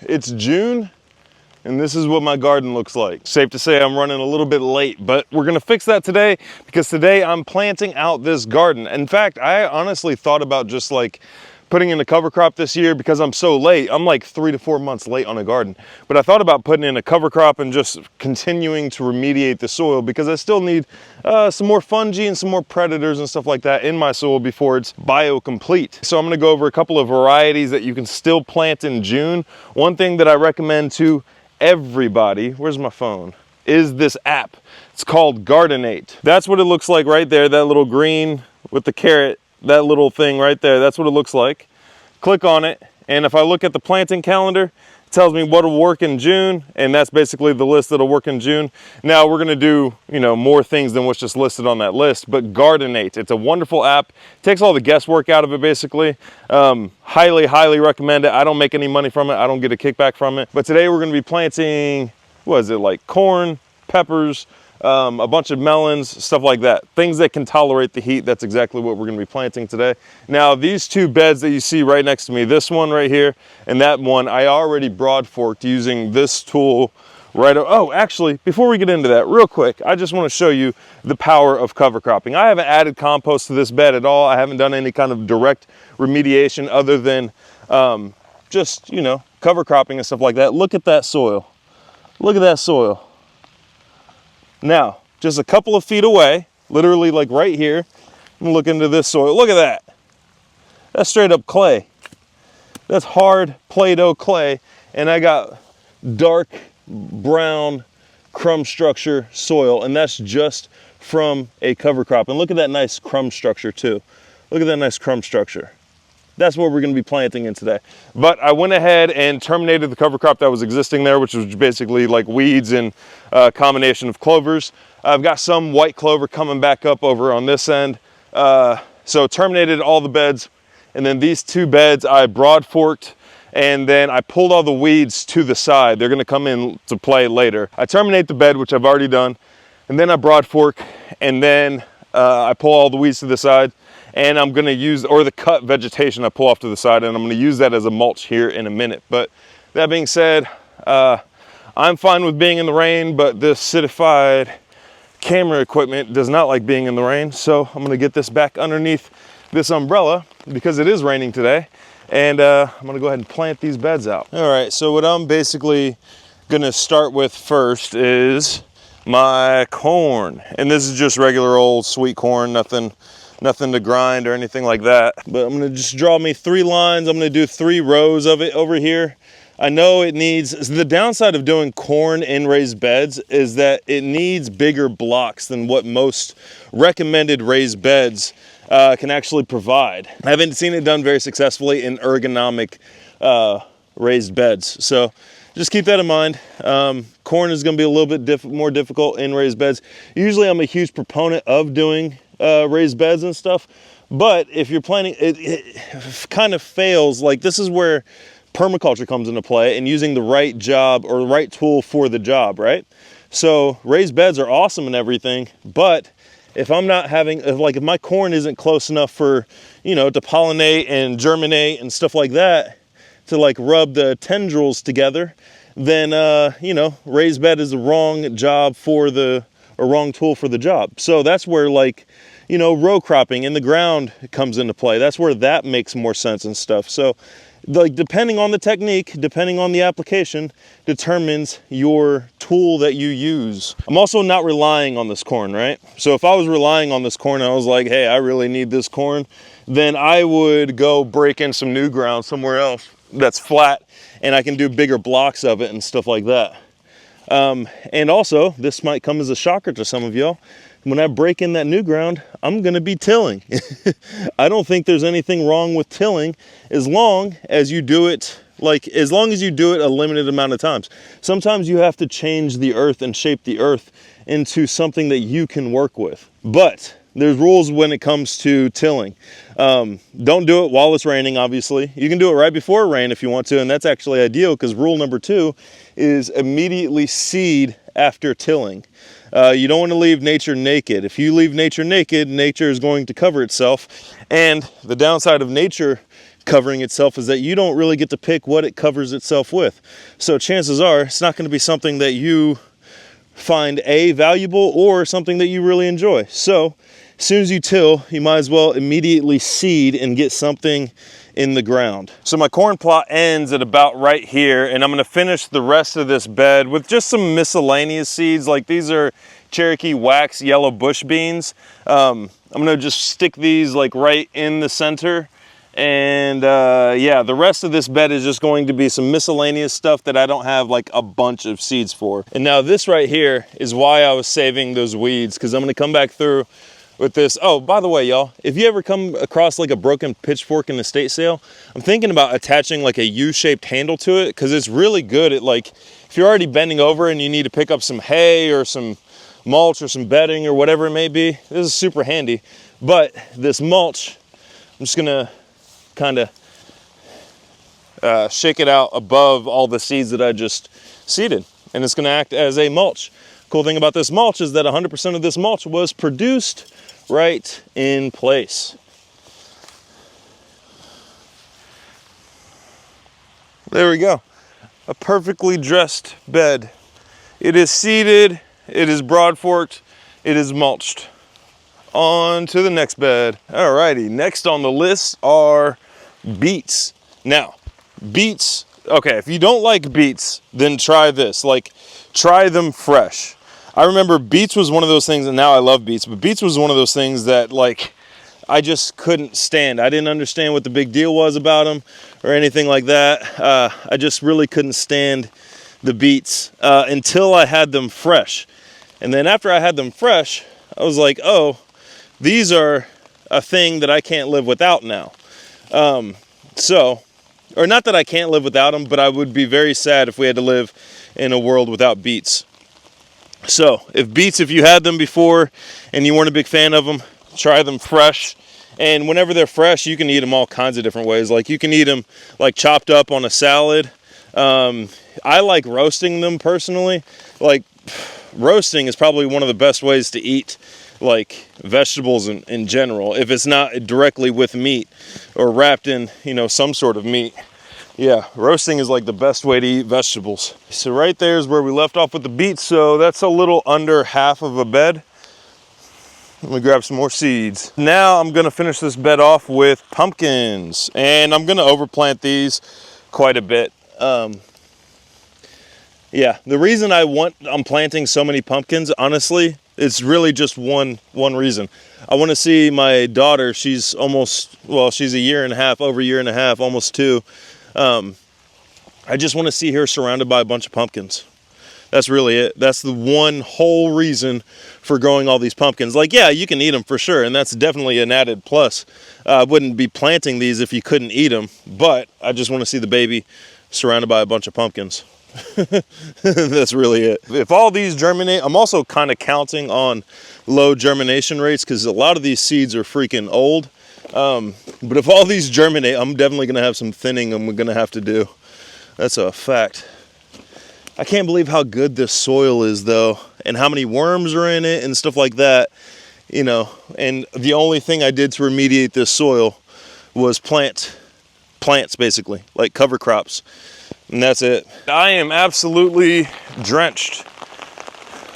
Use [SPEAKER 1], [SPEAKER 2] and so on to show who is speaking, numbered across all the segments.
[SPEAKER 1] It's June, and this is what my garden looks like. Safe to say I'm running a little bit late, but we're gonna fix that today because today I'm planting out this garden. In fact, I honestly thought about just like putting in a cover crop this year because I'm so late. I'm like 3 to 4 months late on a garden. But I thought about putting in a cover crop and just continuing to remediate the soil because I still need some more fungi and some more predators and stuff like that in my soil before it's bio-complete. So I'm gonna go over a couple of varieties that you can still plant in June. One thing that I recommend to everybody, where's my phone, is this app. It's called Gardenate. That's what it looks like right there, that little green with the carrot. That little thing right there, that's what it looks like. Click on it, and if I look at the planting calendar, it tells me what'll work in June, and that's basically the list that'll work in June. Now we're gonna do, more things than what's just listed on that list, but Gardenate, it's a wonderful app. It takes all the guesswork out of it, basically. Highly, highly recommend it. I don't make any money from it. I don't get a kickback from it. But today we're gonna be planting, what is it, like corn, peppers, a bunch of melons, stuff like that. Things that can tolerate the heat. That's exactly what we're gonna be planting today. Now, these two beds that you see right next to me, this one right here and that one, I already broad forked using this tool right. Oh, actually, before we get into that, real quick, I just wanna show you the power of cover cropping. I haven't added compost to this bed at all. I haven't done any kind of direct remediation other than just, cover cropping and stuff like that. Look at that soil. Look at that soil. Now, just a couple of feet away, literally like right here, I'm gonna look into this soil. Look at that. That's straight up clay. That's hard Play-Doh clay, and I got dark brown crumb structure soil, and that's just from a cover crop. And look at that nice crumb structure too. Look at that nice crumb structure. That's what we're gonna be planting in today. But I went ahead and terminated the cover crop that was existing there, which was basically like weeds and a combination of clovers. I've got some white clover coming back up over on this end. So terminated all the beds. And then these two beds I broad forked, and then I pulled all the weeds to the side. They're gonna come in to play later. I terminate the bed, which I've already done. And then I broad fork, and then I pull all the weeds to the side. And I'm gonna use, or the cut vegetation I pull off to the side, and I'm gonna use that as a mulch here in a minute. But that being said, I'm fine with being in the rain, but this citified camera equipment does not like being in the rain. So I'm gonna get this back underneath this umbrella because it is raining today. And I'm gonna go ahead and plant these beds out. All right, so what I'm basically gonna start with first is my corn. And this is just regular old sweet corn, nothing to grind or anything like that. But I'm gonna just draw me 3 lines. I'm gonna do 3 rows of it over here. I know it needs, the downside of doing corn in raised beds is that it needs bigger blocks than what most recommended raised beds can actually provide. I haven't seen it done very successfully in ergonomic raised beds. So just keep that in mind. Corn is gonna be a little bit more difficult in raised beds. Usually I'm a huge proponent of doing raised beds and stuff, but if you're planning, it kind of fails. Like, this is where permaculture comes into play, and using the right job or the right tool for the job, right? So raised beds are awesome and everything, but if I'm not having, if my corn isn't close enough for, to pollinate and germinate and stuff like that, to like rub the tendrils together, then, raised bed is the wrong job for or wrong tool for the job. So that's where row cropping in the ground comes into play. That's where that makes more sense and stuff. So depending on the technique, depending on the application, determines your tool that you use. I'm also not relying on this corn, right? So if I was relying on this corn and I was like, hey, I really need this corn, then I would go break in some new ground somewhere else that's flat, and I can do bigger blocks of it and stuff like that. And also, this might come as a shocker to some of y'all. When I break in that new ground, I'm gonna be tilling. I don't think there's anything wrong with tilling as long as you do it a limited amount of times. Sometimes you have to change the earth and shape the earth into something that you can work with. But there's rules when it comes to tilling. Don't do it while it's raining, obviously. You can do it right before rain if you want to, and that's actually ideal because rule number 2 is immediately seed after tilling. You don't want to leave nature naked. If you leave nature naked, nature is going to cover itself. And the downside of nature covering itself is that you don't really get to pick what it covers itself with. So chances are it's not going to be something that you find valuable or something that you really enjoy. So as soon as you till, you might as well immediately seed and get something in the ground. So my corn plot ends at about right here, and I'm going to finish the rest of this bed with just some miscellaneous seeds. Like these are Cherokee wax yellow bush beans. I'm going to just stick these like right in the center. And yeah, the rest of this bed is just going to be some miscellaneous stuff that I don't have like a bunch of seeds for. And now this right here is why I was saving those weeds, because I'm going to come back through with this. Oh, by the way, y'all, if you ever come across like a broken pitchfork in the estate sale, I'm thinking about attaching like a U-shaped handle to it, because it's really good at, like, if you're already bending over and you need to pick up some hay or some mulch or some bedding or whatever it may be, this is super handy. But this mulch, I'm just gonna kind of shake it out above all the seeds that I just seeded, and it's gonna act as a mulch. Cool thing about this mulch is that 100% of this mulch was produced right in place. There we go. A perfectly dressed bed. It is seeded, it is broad forked, it is mulched. On to the next bed. Alrighty, next on the list are beets. Now, beets, okay, if you don't like beets, then try this. Like, try them fresh. I remember beets was one of those things, and now I love beets, but beets was one of those things that, like, I just couldn't stand. I didn't understand what the big deal was about them or anything like that. I just really couldn't stand the beets until I had them fresh. And then after I had them fresh, I was like, oh, these are a thing that I can't live without now. Or not that I can't live without them, but I would be very sad if we had to live in a world without beets. So if you had them before and you weren't a big fan of them, try them fresh. And whenever they're fresh, you can eat them all kinds of different ways. Like you can eat them like chopped up on a salad. I like roasting them personally. Like roasting is probably one of the best ways to eat like vegetables in general, if it's not directly with meat or wrapped in, some sort of meat. Yeah, roasting is like the best way to eat vegetables. So right there is where we left off with the beets. So that's a little under half of a bed. Let me grab some more seeds. Now I'm gonna finish this bed off with pumpkins, and I'm gonna overplant these quite a bit. Yeah, the reason I'm planting so many pumpkins, honestly, it's really just one reason. I want to see my daughter. She's she's a year and a half, over a year and a half, almost 2. I just want to see her surrounded by a bunch of pumpkins. That's really it. That's the one whole reason for growing all these pumpkins. Like, yeah, you can eat them for sure, and that's definitely an added plus. I wouldn't be planting these if you couldn't eat them, but I just want to see the baby surrounded by a bunch of pumpkins. That's really it. If all these germinate, I'm also kind of counting on low germination rates because a lot of these seeds are freaking old. But if all these germinate, I'm definitely going to have some thinning I'm going to have to do. That's a fact. I can't believe how good this soil is though, and how many worms are in it and stuff like that, and the only thing I did to remediate this soil was plants basically, like cover crops. And that's it. I am absolutely drenched.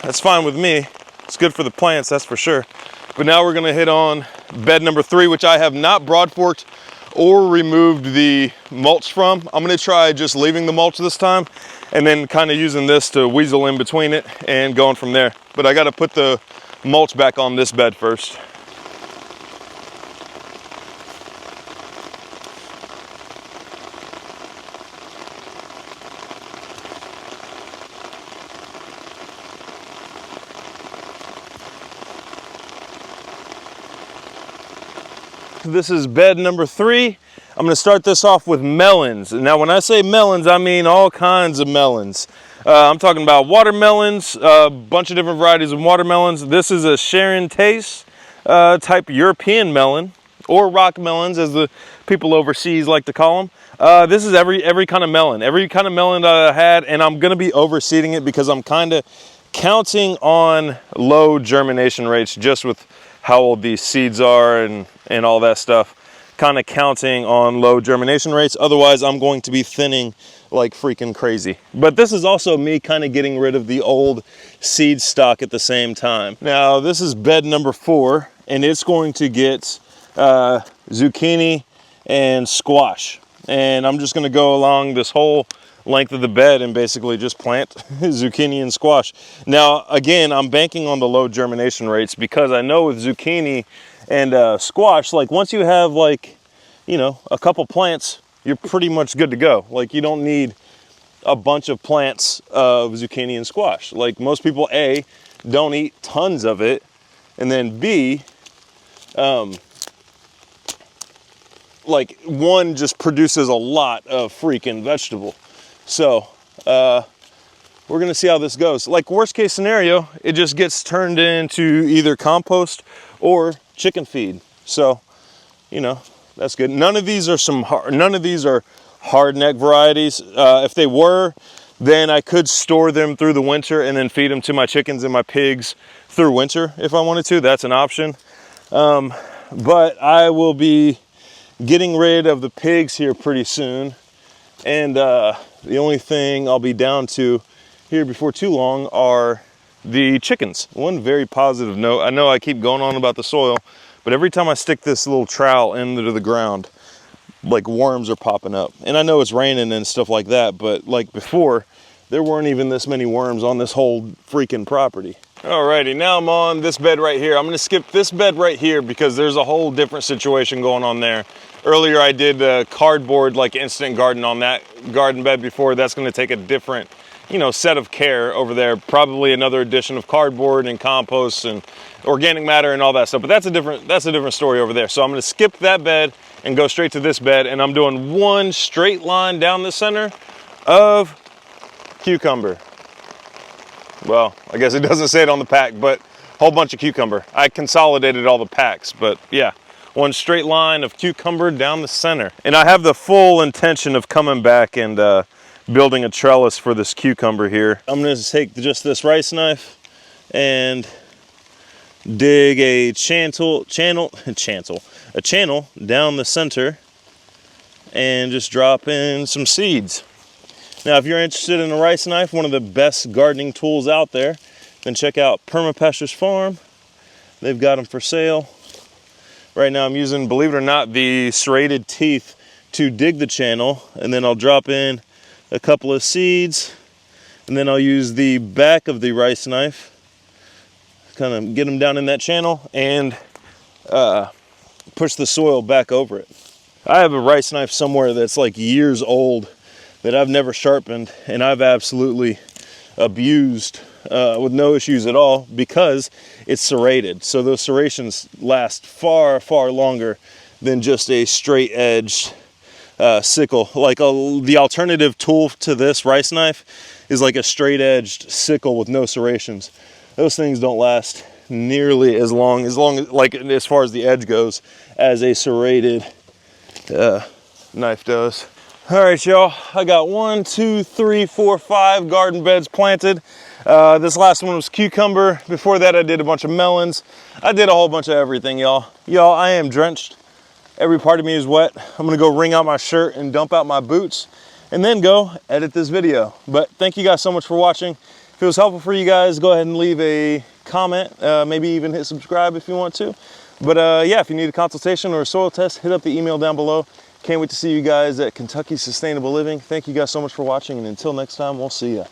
[SPEAKER 1] That's fine with me. It's good for the plants, that's for sure. But now we're gonna hit on bed number 3, which I have not broad forked or removed the mulch from. I'm gonna try just leaving the mulch this time and then kind of using this to weasel in between it and going from there. But I gotta put the mulch back on this bed first. This is bed number 3. I'm gonna start this off with melons. Now, when I say melons, I mean all kinds of melons. I'm talking about watermelons, a bunch of different varieties of watermelons. This is a Sharon Taste type European melon, or rock melons as the people overseas like to call them. This is every kind of melon that I had, and I'm gonna be overseeding it because I'm kind of counting on low germination rates just with how old these seeds are and all that stuff. kind of counting on low germination rates. Otherwise, I'm going to be thinning like freaking crazy. But this is also me kind of getting rid of the old seed stock at the same time. Now, this is bed number 4, and it's going to get zucchini and squash. And I'm just gonna go along this whole length of the bed and basically just plant zucchini and squash. Now, again, I'm banking on the low germination rates because I know with zucchini and squash, like once you have like, you know, a couple plants, you're pretty much good to go. Like you don't need a bunch of plants of zucchini and squash. Like most people, A, don't eat tons of it, and then B, like one just produces a lot of freaking vegetable. So we're gonna see how this goes. Like worst case scenario, it just gets turned into either compost or chicken feed. So, you know, that's good. None of these are hard neck varieties. If they were, then I could store them through the winter and then feed them to my chickens and my pigs through winter if I wanted to. That's an option. But I will be getting rid of the pigs here pretty soon. And the only thing I'll be down to here before too long are the chickens. One very positive note, I know I keep going on about the soil, but every time I stick this little trowel into the ground, like worms are popping up. And I know it's raining and stuff like that, but like before, there weren't even this many worms on this whole freaking property. Alrighty, now I'm on this bed right here. I'm gonna skip this bed right here because there's a whole different situation going on there. Earlier I did a cardboard like instant garden on that garden bed before. That's gonna take a different, you know, set of care over there. Probably another addition of cardboard and compost and organic matter and all that stuff. But that's a different story over there. So I'm gonna skip that bed and go straight to this bed, and I'm doing one straight line down the center of cucumber. Well, I guess it doesn't say it on the pack, but a whole bunch of cucumber. I consolidated all the packs, but yeah, one straight line of cucumber down the center. And I have the full intention of coming back and building a trellis for this cucumber here. I'm gonna take just this rice knife and dig a channel down the center and just drop in some seeds. Now, if you're interested in a rice knife, one of the best gardening tools out there, then check out Permaculture's farm. They've got them for sale. Right now I'm using, believe it or not, the serrated teeth to dig the channel, and then I'll drop in a couple of seeds, and then I'll use the back of the rice knife, kind of get them down in that channel and push the soil back over it. I have a rice knife somewhere that's like years old that I've never sharpened, and I've absolutely abused with no issues at all because it's serrated. So those serrations last far, far longer than just a straight edged sickle. Like the alternative tool to this rice knife is like a straight edged sickle with no serrations. Those things don't last nearly as long as like as far as the edge goes as a serrated knife does. All right, y'all, I got 1, 2, 3, 4, 5 garden beds planted. This last one was cucumber. Before that, I did a bunch of melons. I did a whole bunch of everything, y'all. Y'all, I am drenched. Every part of me is wet. I'm gonna go wring out my shirt and dump out my boots and then go edit this video. But thank you guys so much for watching. If it was helpful for you guys, go ahead and leave a comment, maybe even hit subscribe if you want to. But yeah, if you need a consultation or a soil test, hit up the email down below. Can't wait to see you guys at Kentucky Sustainable Living. Thank you guys so much for watching, and until next time, we'll see ya.